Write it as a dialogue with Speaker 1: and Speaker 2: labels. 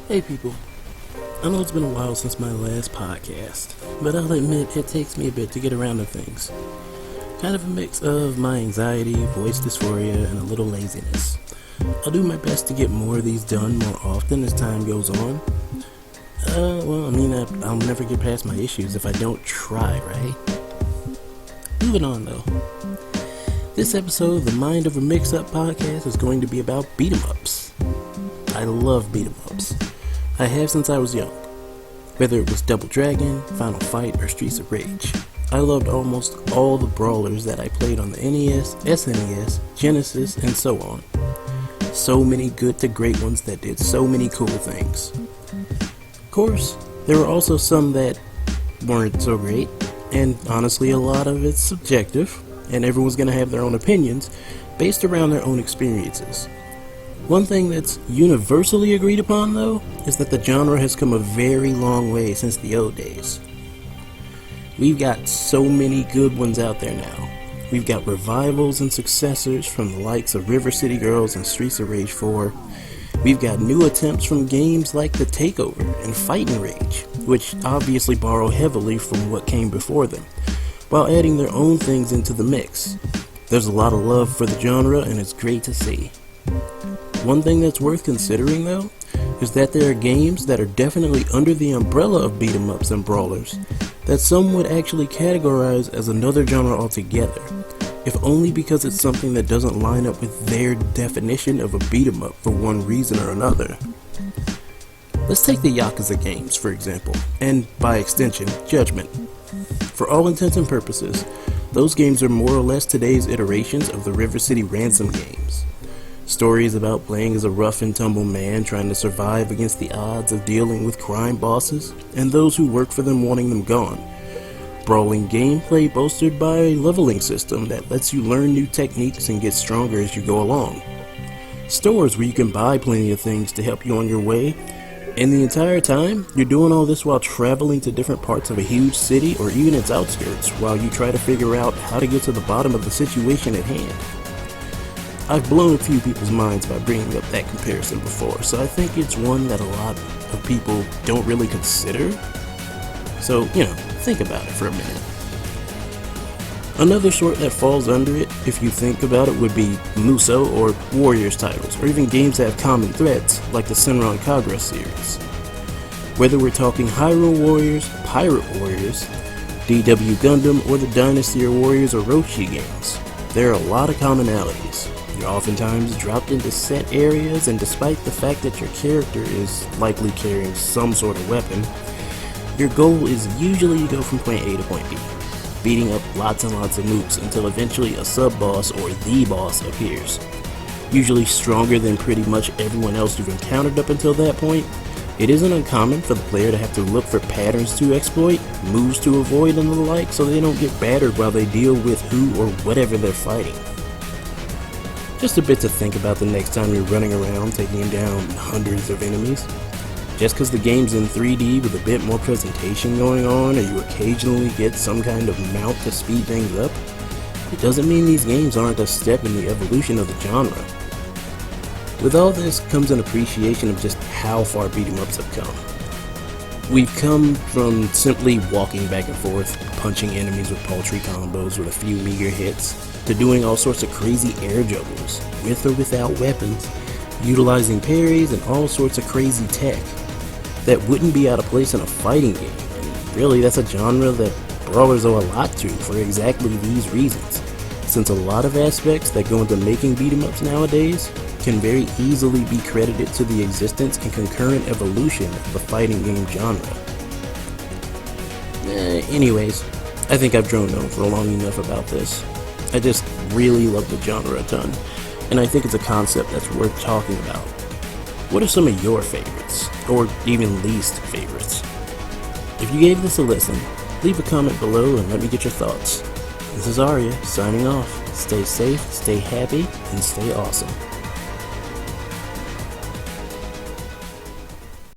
Speaker 1: Hey people, I know it's been a while since my last podcast, but I'll admit it takes me a bit to get around to things. Kind of a mix of my anxiety, voice dysphoria, and a little laziness. I'll do my best to get more of these done more often as time goes on. I'll never get past my issues if I don't try, right? Moving on though. This episode of the Mind of a Mix-Up podcast is going to be about beat-em-ups. I love beat-em-ups. I have since I was young. Whether it was Double Dragon, Final Fight, or Streets of Rage. I loved almost all the Brawlers that I played on the NES, SNES, Genesis, and so on. So many good to great ones that did so many cool things. Of course, there were also some that weren't so great, and honestly a lot of it's subjective, and everyone's going to have their own opinions based around their own experiences. One thing that's universally agreed upon, though, is that the genre has come a very long way since the old days. We've got so many good ones out there now. We've got revivals and successors from the likes of River City Girls and Streets of Rage 4. We've got new attempts from games like The Takeover and Fightin' Rage, which obviously borrow heavily from what came before them, while adding their own things into the mix. There's a lot of love for the genre, and it's great to see. One thing that's worth considering, though, is that there are games that are definitely under the umbrella of beat-em-ups and brawlers that some would actually categorize as another genre altogether, if only because it's something that doesn't line up with their definition of a beat-em-up for one reason or another. Let's take the Yakuza games, for example, and by extension, Judgment. For all intents and purposes, those games are more or less today's iterations of the River City Ransom games. Stories about playing as a rough and tumble man trying to survive against the odds of dealing with crime bosses and those who work for them wanting them gone. Brawling gameplay bolstered by a leveling system that lets you learn new techniques and get stronger as you go along. Stores where you can buy plenty of things to help you on your way, and the entire time you're doing all this while traveling to different parts of a huge city or even its outskirts while you try to figure out how to get to the bottom of the situation at hand. I've blown a few people's minds by bringing up that comparison before, so I think it's one that a lot of people don't really consider. So, think about it for a minute. Another sort that falls under it, if you think about it, would be Muso or Warriors titles, or even games that have common threads, like the Senran Kagura series. Whether we're talking Hyrule Warriors, Pirate Warriors, DW Gundam, or the Dynasty or Warriors Orochi games, there are a lot of commonalities. You're oftentimes dropped into set areas, and despite the fact that your character is likely carrying some sort of weapon, your goal is usually to go from point A to point B, beating up lots and lots of mooks until eventually a sub-boss or the boss appears. Usually stronger than pretty much everyone else you've encountered up until that point, it isn't uncommon for the player to have to look for patterns to exploit, moves to avoid, and the like so they don't get battered while they deal with who or whatever they're fighting. Just a bit to think about the next time you're running around taking down hundreds of enemies. Just because the game's in 3D with a bit more presentation going on, or you occasionally get some kind of mount to speed things up, it doesn't mean these games aren't a step in the evolution of the genre. With all this comes an appreciation of just how far beat-em-ups have come. We've come from simply walking back and forth, punching enemies with paltry combos with a few meager hits, to doing all sorts of crazy air juggles, with or without weapons, utilizing parries and all sorts of crazy tech that wouldn't be out of place in a fighting game. And really, that's a genre that Brawlers owe a lot to for exactly these reasons, since a lot of aspects that go into making beat-em-ups nowadays can very easily be credited to the existence and concurrent evolution of the fighting game genre. Anyways, I think I've droned on for long enough about this. I just really love the genre a ton, and I think it's a concept that's worth talking about. What are some of your favorites, or even least favorites? If you gave this a listen, leave a comment below and let me get your thoughts. This is Arya, signing off. Stay safe, stay happy, and stay awesome.